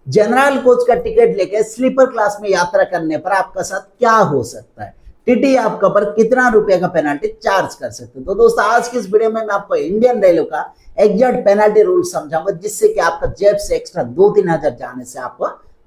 General coach का ticket लेके sleeper class में यात्रा करने पर आपका साथ क्या हो सकता है, टीटी आपका पर कितना रुपए का पेनल्टी चार्ज कर सकते हैं। तो दोस्तों आज की इस वीडियो में मैं आपको इंडियन रेलवे का एग्जैक्ट पेनल्टी रूल समझाऊंगा, जिससे कि आपका जेब से एक्स्ट्रा 2-3 हजार जाने से आप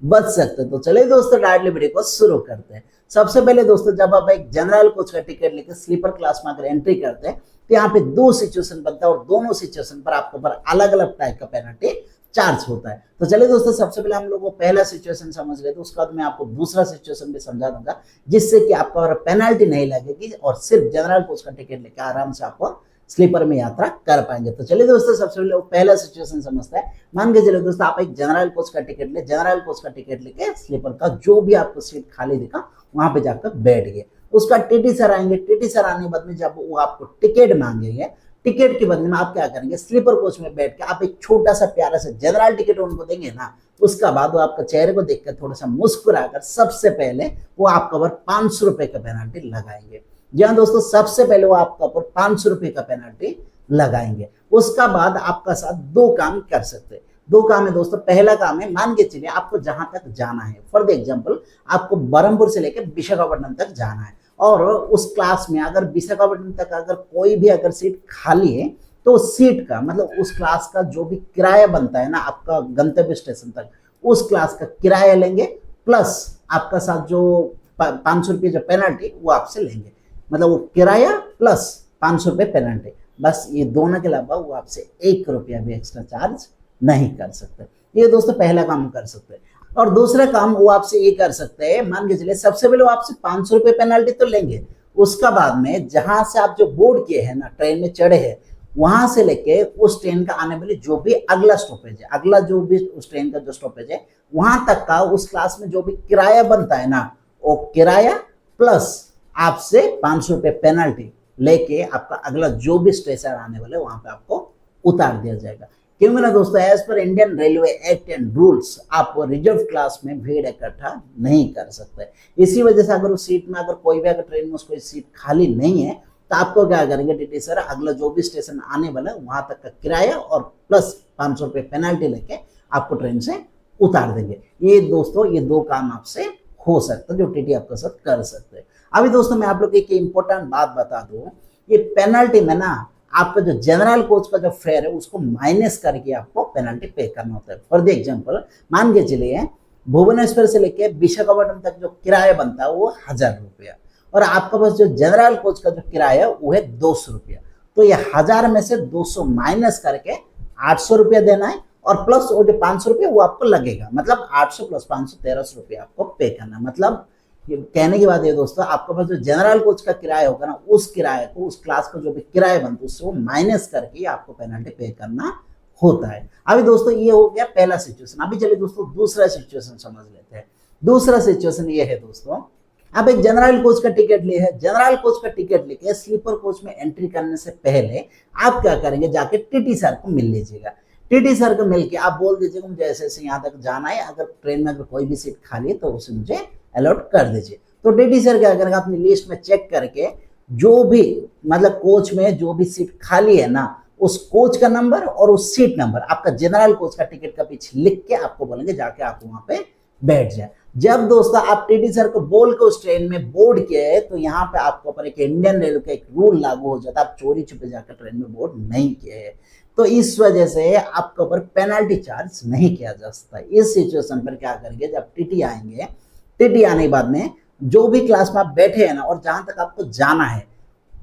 बच सकते हैं। तो चलिए दोस्तों डायरेक्टली वीडियो को शुरू करते हैं। सबसे पहले दोस्तों, जब आप एक जनरल कोच का टिकट लेकर स्लीपर क्लास में अगर एंट्री करते हैं तो यहाँ पे दो सिचुएशन बनता है और दोनों सिचुएशन पर आपके ऊपर अलग अलग टाइप का पेनल्टी चार्ज होता है। तो चलिए दोस्तों, सबसे पहले हम लोग को पहला सिचुएशन समझ लेते हैं, उसके बाद मैं आपको दूसरा सिचुएशन भी समझा दूंगा, जिससे कि आपको पेनल्टी नहीं लगेगी और सिर्फ जनरल कोच का टिकट लेकर आराम से आप स्लीपर में यात्रा कर पाएंगे। तो चलिए दोस्तों, सबसे पहले पहला सिचुएशन समझते हैं। मान के चलिए दोस्तों, आप एक जनरल कोच का टिकट ले, जनरल कोच का टिकट लेके स्लीपर का जो भी आपको सीट खाली दिखा वहां पे जाकर बैठ गए। उसका टीटी सर आएंगे, टीटी सर आने के बाद में जब वो आपको टिकट मांगेंगे, टिकट के बदले में आप क्या करेंगे, स्लीपर कोच में बैठ के आप एक छोटा सा प्यारा सा जनरल टिकट उनको देंगे ना। उसका बाद वो आपका चेहरे को देखकर थोड़ा सा मुस्कुराकर सबसे पहले वो आपका ऊपर 500 रुपए का पेनल्टी लगाएंगे। जी हाँ दोस्तों, सबसे पहले वो आपका ऊपर 500 रुपए का पेनल्टी लगाएंगे। उसका बाद आपका साथ दो काम कर सकते हैं। दो काम है दोस्तों। पहला काम है, मान के चलिए आपको जहां तक जाना है, फॉर द एग्जाम्पल आपको बरहमपुर से लेकर विशाखापट्टनम तक जाना है और उस क्लास में अगर विशाखापट्टनम तक अगर कोई भी अगर सीट खाली है तो उस सीट का मतलब उस क्लास का जो भी किराया बनता है ना आपका गंतव्य स्टेशन तक, उस क्लास का किराया लेंगे प्लस आपका साथ जो 500 रुपये जो पेनल्टी वो आपसे लेंगे। मतलब वो किराया प्लस 500 रुपये पेनल्टी, बस ये दोनों के अलावा वो आपसे 1 रुपया भी एक्स्ट्रा चार्ज नहीं कर सकते। ये दोस्तों पहला काम कर सकते हैं। और दूसरा काम वो आपसे ये कर सकते हैं, मान के चलिए सबसे पहले वो आपसे 500 रुपये पेनल्टी तो लेंगे। उसका बाद में जहां से आप जो बोर्ड किए हैं ना, ट्रेन में चढ़े हैं, वहां से लेके उस ट्रेन का आने वाली जो भी अगला स्टॉपेज है, अगला जो भी उस ट्रेन का जो स्टॉपेज है वहां तक का उस क्लास में जो भी किराया बनता है ना, वो किराया प्लस आपसे 500 रुपये पेनल्टी लेके आपका अगला जो भी स्टेशन आने वाले वहां पे आपको उतार दिया जाएगा। क्योंकि ना दोस्तों, as per Indian railway act and rules आप रिजर्व क्लास में भीड़ इकट्ठा नहीं कर सकते। इसी वजह से अगर उस सीट में अगर कोई भी अगर ट्रेन में उसको सीट खाली नहीं है तो आपको क्या करेंगे, टीटी सर अगला जो भी स्टेशन आने वाला है वहां तक का किराया और प्लस 500 रुपये पेनल्टी लेके आपको ट्रेन से उतार देंगे। ये दोस्तों ये दो काम आपसे हो सकता है जो टीटी आपके साथ कर सकते हैं। अभी दोस्तों मैं आप लोग एक इंपॉर्टेंट बात बता दूं, ये पेनल्टी में ना आपका जो जनरल कोच का जो फेयर है उसको माइनस करके आपको पेनल्टी पे करना होता है। फॉर द एग्जांपल मान के चलिए भुवनेश्वर से लेके विशाखापट्टनम तक जो किराया बनता है वो 1000 रुपया और आपका पास जो जनरल कोच का जो किराया है वो है 200 रुपया। तो ये 1000 में से 200 माइनस करके 800 रुपया देना है और प्लस वो जो 500 रुपया वो आपको लगेगा। मतलब 800 प्लस 500 1300 रुपया आपको पे करना। मतलब कहने की बात है दोस्तों, आपके पास जो जनरल कोच का किराया होगा ना, उस किराए को उस क्लास का जो भी किराया बनता है उससे वो माइनस करके आपको पेनल्टी पे करना होता है। अभी दोस्तों ये हो गया पहला सिचुएशन। अभी चलिए दोस्तों दूसरा सिचुएशन समझ लेते हैं। दूसरा सिचुएशन ये है दोस्तों, आप एक जनरल कोच का टिकट लिए है, जनरल कोच का टिकट लेके स्लीपर कोच में एंट्री करने से पहले आप क्या करेंगे, जाके टीटी सर को मिल लीजिएगा। टीटी सर को मिलके आप बोल दीजिएगा मुझे ऐसे ऐसे यहाँ तक जाना है, अगर ट्रेन में अगर कोई भी सीट खाली है तो उसे मुझे अलॉट कर दीजिए। तो टीटी सर क्या करेंगे, अपनी लिस्ट में चेक करके जो भी मतलब कोच में जो भी सीट खाली है ना, उस कोच का नंबर और उस सीट नंबर आपका जनरल कोच का टिकट का पीछे लिख के आपको बोलेंगे जाके आप वहां पे बैठ जाए। जब दोस्तों आप टीटी सर को बोल के उस ट्रेन में बोर्ड किए तो यहाँ पे आपको पर एक इंडियन रेलवे का एक रूल लागू हो जाता है, आप चोरी छुपे जाकर ट्रेन में बोर्ड नहीं किए। तो इस वजह से आपके ऊपर पेनल्टी चार्ज नहीं किया जा सकता। इस सिचुएशन पर क्या करेंगे, जब टीटी आएंगे, टीटी आने के बाद में जो भी क्लास में आप बैठे हैं ना और जहां तक आपको जाना है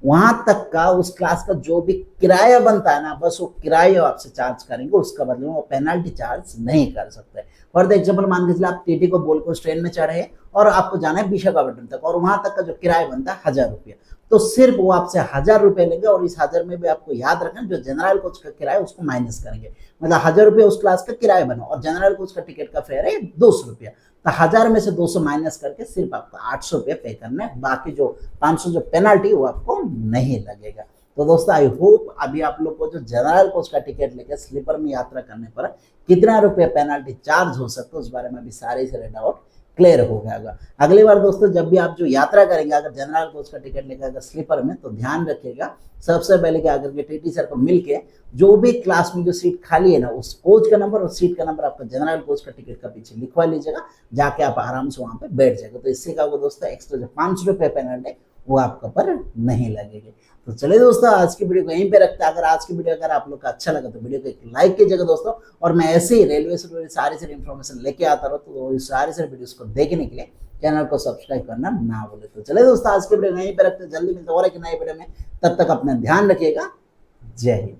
वहां तक का उस क्लास का जो भी किराया बनता है ना, बस वो किराया आपसे चार्ज करेंगे, उसका बदले में वो पेनल्टी चार्ज नहीं कर सकते। फॉर द एग्जाम्पल मान के चलिए आप टीटी को बोल के उस ट्रेन में चढ़े और आपको जाना है विशाखापट्टनम तक और वहां तक का जो किराया बनता है 1000 रुपया, तो सिर्फ वो आपसे 1000 रुपये लेंगे और इस 1000 में भी आपको याद रखना जो जनरल कोच का किराया उसको माइनस करेंगे। मतलब 1000 रुपये उस क्लास का किराया बना और जनरल कोच का टिकट का फेयर है 200 रुपया, तो 1000 में से 200 माइनस करके सिर्फ आपको 800 रुपये पे करना है। बाकी जो 500 जो पेनल्टी वो आपको नहीं लगेगा। तो दोस्तों आई होप अभी आप लोग को जो जनरल कोच का टिकट लेकर स्लीपर में यात्रा करने पर कितना रुपये पेनल्टी चार्ज हो सकता है उस बारे में अभी सारे डाउट क्लियर हो गया होगा। अगली बार दोस्तों जब भी आप जो यात्रा करेंगे, अगर जनरल कोच का टिकट लेकर अगर स्लीपर में, तो ध्यान रखिएगा सबसे पहले क्या करके टीटी सर को मिलके जो भी क्लास में जो सीट खाली है ना, उस कोच का नंबर और सीट का नंबर आपका जनरल कोच का टिकट का पीछे लिखवा लीजिएगा, जाके आप आराम से वहां पे बैठ जाएगा। तो इससे क्या होगा दोस्तों, एक्स्ट्रा जो 500 रुपये पेनल्टी वो आपका पर नहीं लगेगी। तो चलिए दोस्तों आज की वीडियो को यहीं पे रखते हैं। अगर आज की वीडियो अगर आप लोग का अच्छा लगा तो वीडियो को एक लाइक कीजिएगा दोस्तों, और मैं ऐसे ही रेलवे से जुड़ी सारी सारी इन्फॉर्मेशन लेके आता रहूँ, तो इस सारी सारी वीडियोस को देखने के लिए चैनल को सब्सक्राइब करना ना भूले। तो चलिए दोस्तों आज की वीडियो यहीं पे रखते हैं, जल्दी मिलते हैं और एक नए वीडियो में, तब तक अपना ध्यान रखिएगा। जय हिंद।